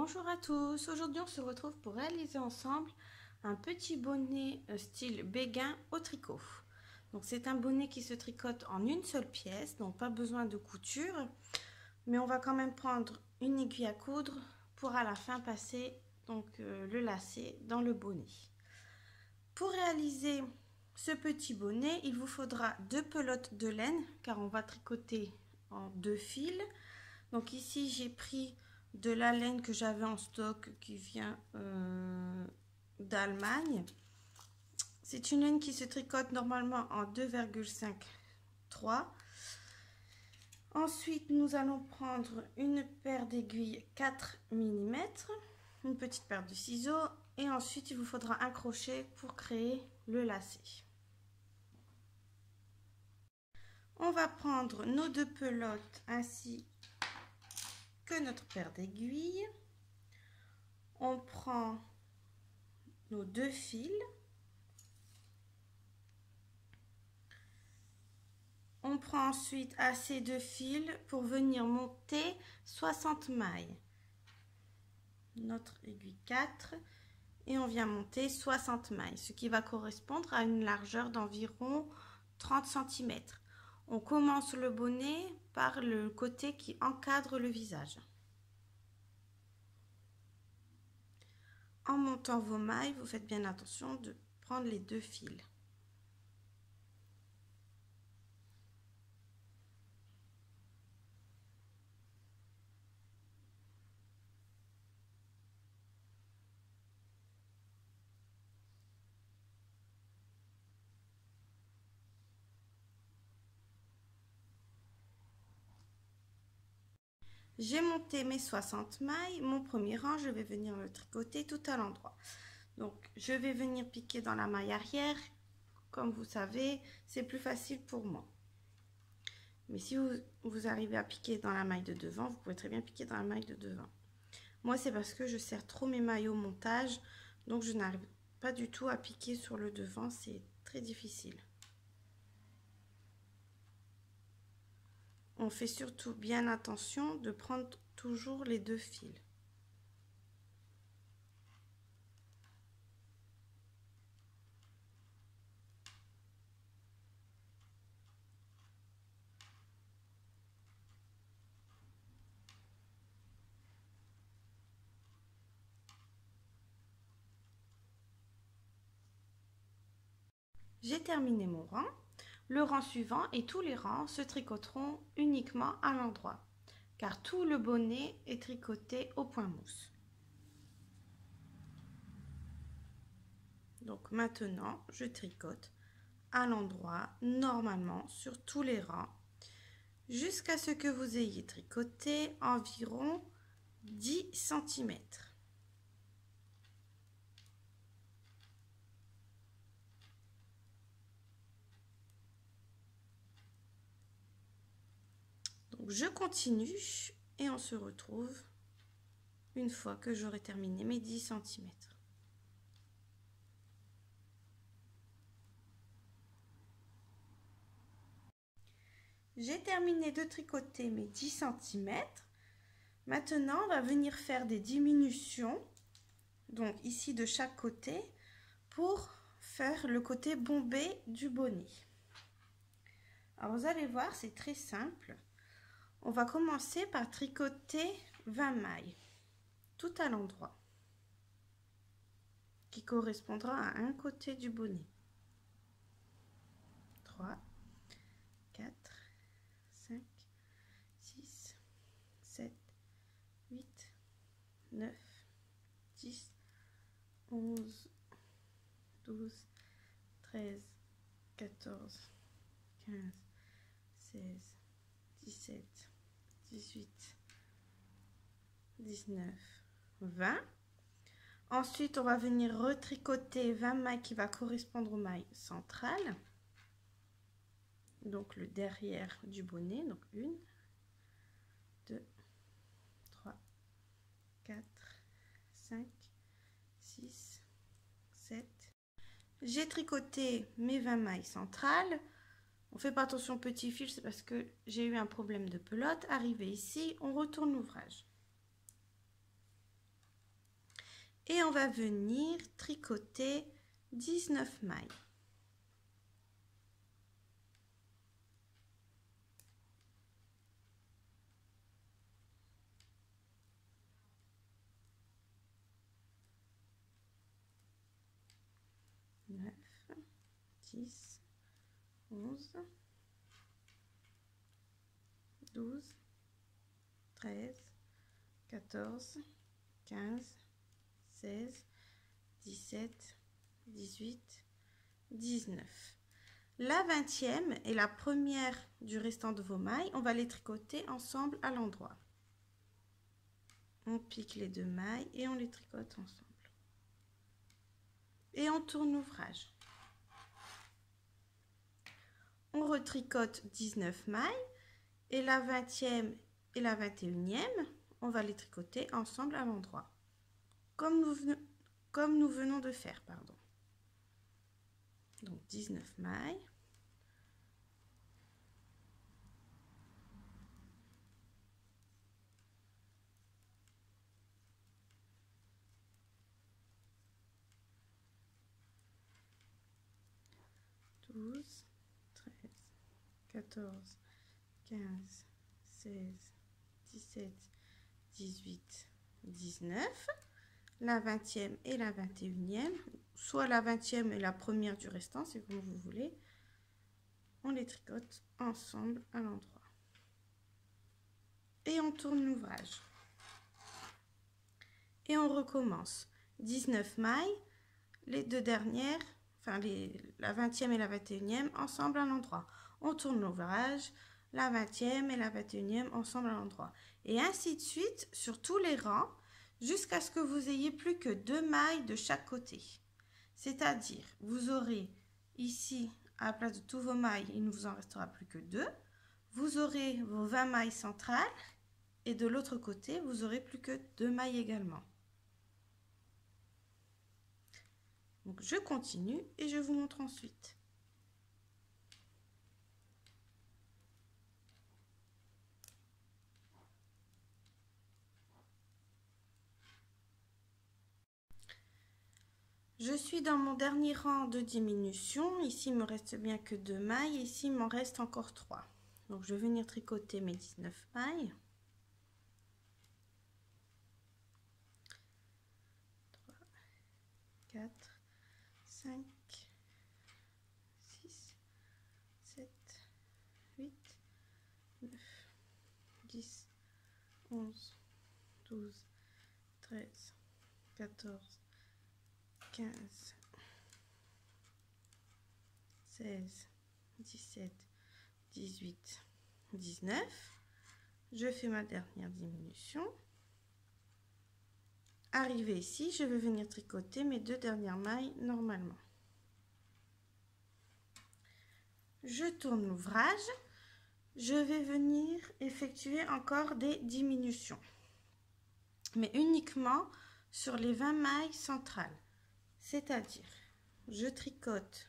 Bonjour à tous, aujourd'hui on se retrouve pour réaliser ensemble un petit bonnet style béguin au tricot. Donc c'est un bonnet qui se tricote en une seule pièce, donc pas besoin de couture, mais on va quand même prendre une aiguille à coudre pour à la fin passer le lacet dans le bonnet. Pour réaliser ce petit bonnet, il vous faudra 2 pelotes de laine car on va tricoter en 2 fils. Donc ici j'ai pris de la laine que j'avais en stock qui vient d'Allemagne. C'est une laine qui se tricote normalement en 2,5-3. Ensuite nous allons prendre une paire d'aiguilles 4 mm, une petite paire de ciseaux et ensuite il vous faudra un crochet pour créer le lacet. On va prendre nos 2 pelotes ainsi que notre paire d'aiguilles. On prend nos 2 fils. On prend ensuite assez de fils pour venir monter 60 mailles. Notre aiguille 4 et on vient monter 60 mailles, ce qui va correspondre à une largeur d'environ 30 cm. On commence le bonnet par le côté qui encadre le visage. En montant vos mailles, vous faites bien attention de prendre les 2 fils. J'ai monté mes 60 mailles, mon premier rang, je vais venir le tricoter tout à l'endroit. Donc, je vais venir piquer dans la maille arrière. Comme vous savez, c'est plus facile pour moi. Mais si vous arrivez à piquer dans la maille de devant, vous pouvez très bien piquer dans la maille de devant. Moi, c'est parce que je serre trop mes mailles au montage, donc je n'arrive pas du tout à piquer sur le devant, c'est très difficile. On fait surtout bien attention de prendre toujours les 2 fils. J'ai terminé mon rang. Le rang suivant et tous les rangs se tricoteront uniquement à l'endroit, car tout le bonnet est tricoté au point mousse. Donc maintenant, je tricote à l'endroit, normalement, sur tous les rangs, jusqu'à ce que vous ayez tricoté environ 10 cm. Donc je continue et on se retrouve une fois que j'aurai terminé mes 10 cm. J'ai terminé de tricoter mes 10 cm. Maintenant, on va venir faire des diminutions, donc ici de chaque côté, pour faire le côté bombé du bonnet. Alors vous allez voir, c'est très simple. On va commencer par tricoter 20 mailles, tout à l'endroit, qui correspondra à un côté du bonnet. 3, 4, 5, 6, 7, 8, 9, 10, 11, 12, 13, 14, 15, 16, 17, 18, 19, 20. Ensuite, on va venir retricoter 20 mailles qui va correspondre aux mailles centrales. Donc le derrière du bonnet, donc 1, 2, 3, 4, 5, 6, 7. J'ai tricoté mes 20 mailles centrales. On fait pas attention au petit fil, c'est parce que j'ai eu un problème de pelote. Arrivé ici, on retourne l'ouvrage. Et on va venir tricoter 19 mailles. Neuf, 10, 11, 12, 13, 14, 15, 16, 17, 18, 19. La 20e et la première du restant de vos mailles, on va les tricoter ensemble à l'endroit. On pique les 2 mailles et on les tricote ensemble. Et on tourne l'ouvrage. On retricote 19 mailles et la 20e et la 21e, on va les tricoter ensemble à l'endroit. Comme nous venons de faire, pardon. Donc 19 mailles. Douze, 13, 14, 15, 16, 17, 18, 19. La 20e et la 21e, soit la 20e et la première du restant, c'est comme vous voulez. On les tricote ensemble à l'endroit. Et on tourne l'ouvrage. Et on recommence. 19 mailles, les 2 dernières, enfin la 20e et la 21e, ensemble à l'endroit. On tourne l'ouvrage, la 20e et la 21e ensemble à l'endroit. Et ainsi de suite sur tous les rangs, jusqu'à ce que vous ayez plus que 2 mailles de chaque côté. C'est-à-dire, vous aurez ici, à la place de tous vos mailles, il ne vous en restera plus que 2. Vous aurez vos 20 mailles centrales et de l'autre côté, vous aurez plus que 2 mailles également. Donc, je continue et je vous montre ensuite. Je suis dans mon dernier rang de diminution. Ici, il me reste bien que 2 mailles. Ici, il m'en reste encore 3. Donc, je vais venir tricoter mes 19 mailles. 3, 4, 5, 6, 7, 8, 9, 10, 11, 12, 13, 14, 15, 16, 17, 18, 19. Je fais ma dernière diminution. Arrivé ici, je vais venir tricoter mes 2 dernières mailles normalement. Je tourne l'ouvrage. Je vais venir effectuer encore des diminutions, mais uniquement sur les 20 mailles centrales. C'est-à-dire, je tricote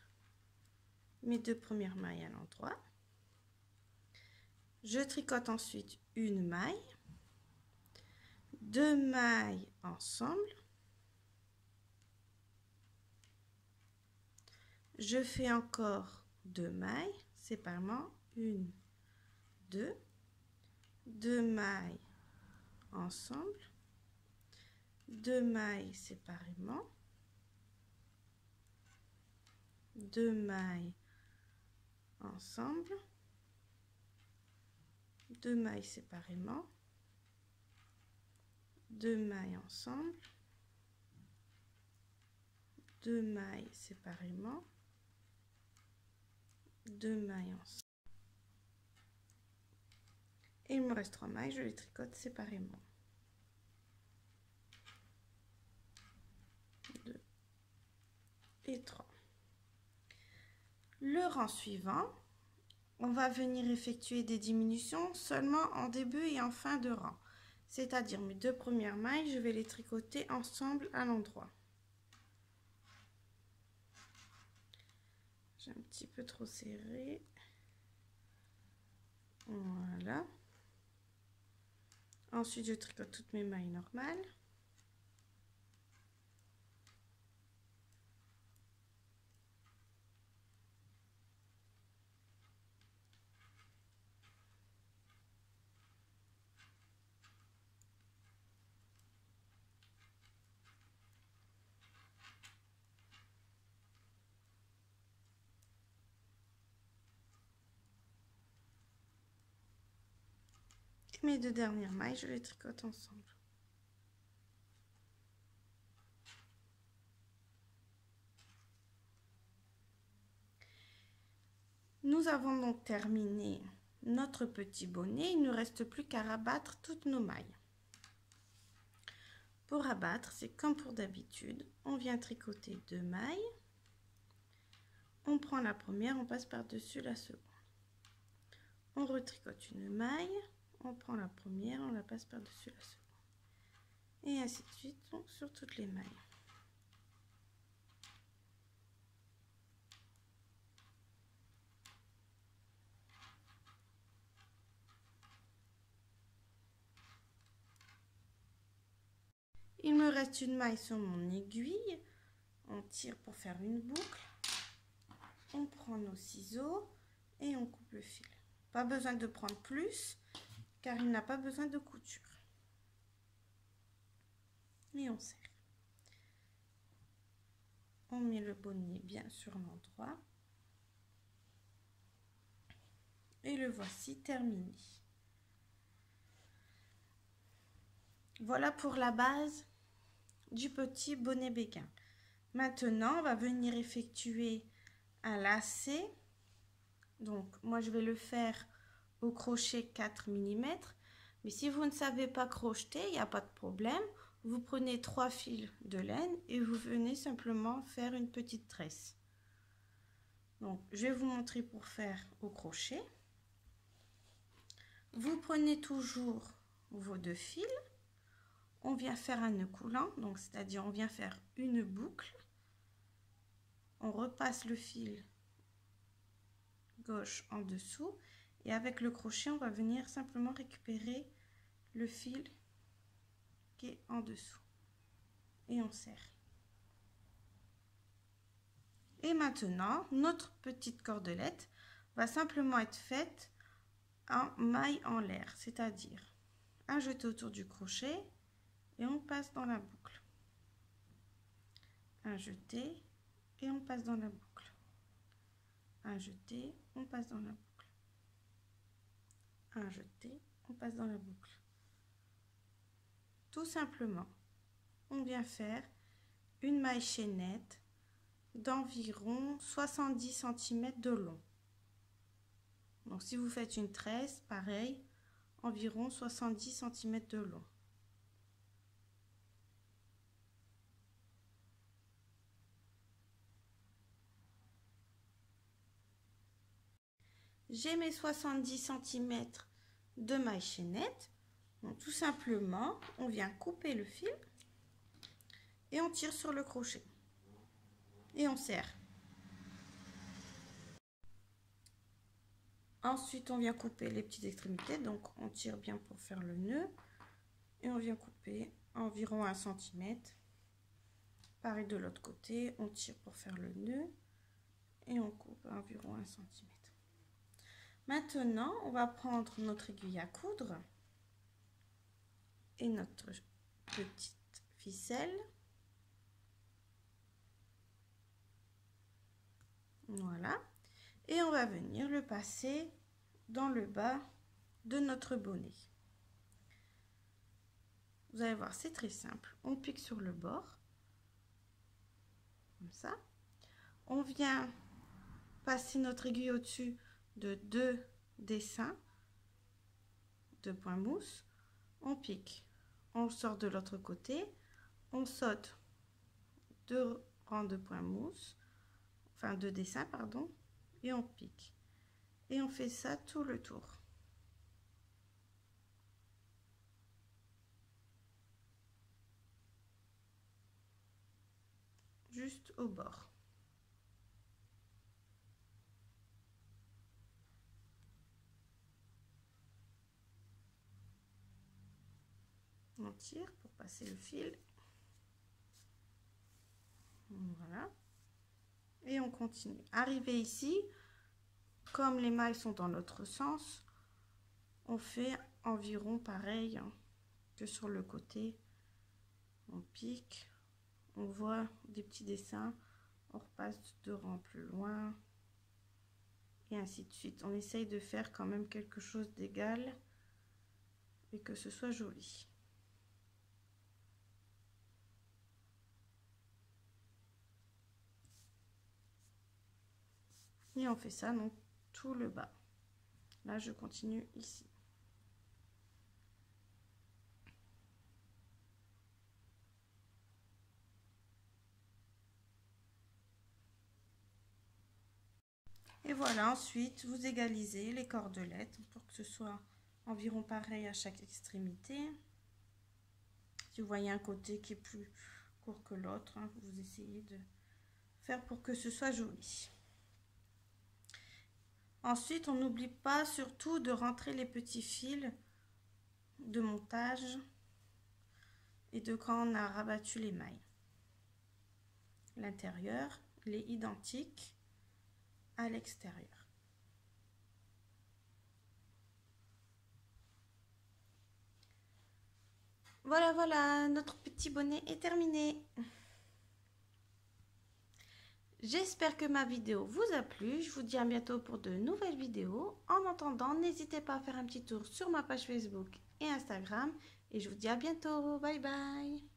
mes 2 premières mailles à l'endroit. Je tricote ensuite une maille, 2 mailles ensemble. Je fais encore 2 mailles séparément, 1, 2, 2 mailles ensemble, 2 mailles séparément, 2 mailles ensemble, 2 mailles séparément, 2 mailles ensemble, 2 mailles séparément, 2 mailles ensemble. Et il me reste 3 mailles, je les tricote séparément. 2 et 3. Le rang suivant, on va venir effectuer des diminutions seulement en début et en fin de rang. C'est-à-dire mes 2 premières mailles, je vais les tricoter ensemble à l'endroit. J'ai un petit peu trop serré. Voilà. Ensuite, je tricote toutes mes mailles normales. mes 2 dernières mailles, je les tricote ensemble. Nous avons donc terminé notre petit bonnet. Il ne reste plus qu'à rabattre toutes nos mailles. Pour rabattre, c'est comme pour d'habitude. On vient tricoter 2 mailles. On prend la première, on passe par-dessus la seconde. On retricote une maille, on prend la première, on la passe par-dessus la seconde. Et ainsi de suite, donc, sur toutes les mailles. Il me reste une maille sur mon aiguille. On tire pour faire une boucle. On prend nos ciseaux et on coupe le fil. Pas besoin de prendre plus car il n'a pas besoin de couture. Et on serre. On met le bonnet bien sur l'endroit. Et le voici terminé. Voilà pour la base du petit bonnet béguin. Maintenant, on va venir effectuer un lacet. Donc, moi, je vais le faire au crochet 4 mm. Mais si vous ne savez pas crocheter, il n'y a pas de problème. Vous prenez 3 fils de laine et vous venez simplement faire une petite tresse. Donc, je vais vous montrer pour faire au crochet. Vous prenez toujours vos 2 fils. On vient faire un nœud coulant, donc c'est-à-dire on vient faire une boucle. On repasse le fil gauche en dessous et avec le crochet, on va venir simplement récupérer le fil qui est en dessous et on serre. Et maintenant, notre petite cordelette va simplement être faite en maille en l'air, c'est-à-dire un jeté autour du crochet et on passe dans la boucle. Un jeté et on passe dans la boucle. Un jeté, on passe dans la boucle. Un jeté, on passe dans la boucle. Tout simplement, on vient faire une maille chaînette d'environ 70 cm de long. Donc si vous faites une tresse, pareil, environ 70 cm de long. J'ai mes 70 cm de maille chaînette. Donc tout simplement, on vient couper le fil et on tire sur le crochet et on serre. Ensuite, on vient couper les petites extrémités, donc on tire bien pour faire le nœud et on vient couper environ 1 cm. Pareil de l'autre côté, on tire pour faire le nœud et on coupe environ 1 cm. Maintenant, on va prendre notre aiguille à coudre et notre petite ficelle. Voilà. Et on va venir le passer dans le bas de notre bonnet. Vous allez voir, c'est très simple. On pique sur le bord, comme ça. On vient passer notre aiguille au-dessus de 2 dessins, 2 points mousse. On pique, on sort de l'autre côté, on saute 2 rangs de points mousse, enfin 2 dessins, pardon, et on pique. Et on fait ça tout le tour. Juste au bord. On tire pour passer le fil. Voilà. Et on continue. Arrivé ici, comme les mailles sont dans l'autre sens, on fait environ pareil que sur le côté. On pique, on voit des petits dessins, on repasse 2 rangs plus loin et ainsi de suite. On essaye de faire quand même quelque chose d'égal et que ce soit joli. Et on fait ça donc tout le bas. Là, je continue ici. Et voilà, ensuite, vous égalisez les cordelettes pour que ce soit environ pareil à chaque extrémité. Si vous voyez un côté qui est plus court que l'autre, hein, vous essayez de faire pour que ce soit joli. Ensuite, on n'oublie pas surtout de rentrer les petits fils de montage et de quand on a rabattu les mailles. L'intérieur, il est identique à l'extérieur. Voilà, notre petit bonnet est terminé. J'espère que ma vidéo vous a plu. Je vous dis à bientôt pour de nouvelles vidéos. En attendant, n'hésitez pas à faire un petit tour sur ma page Facebook et Instagram. Et je vous dis à bientôt. Bye bye.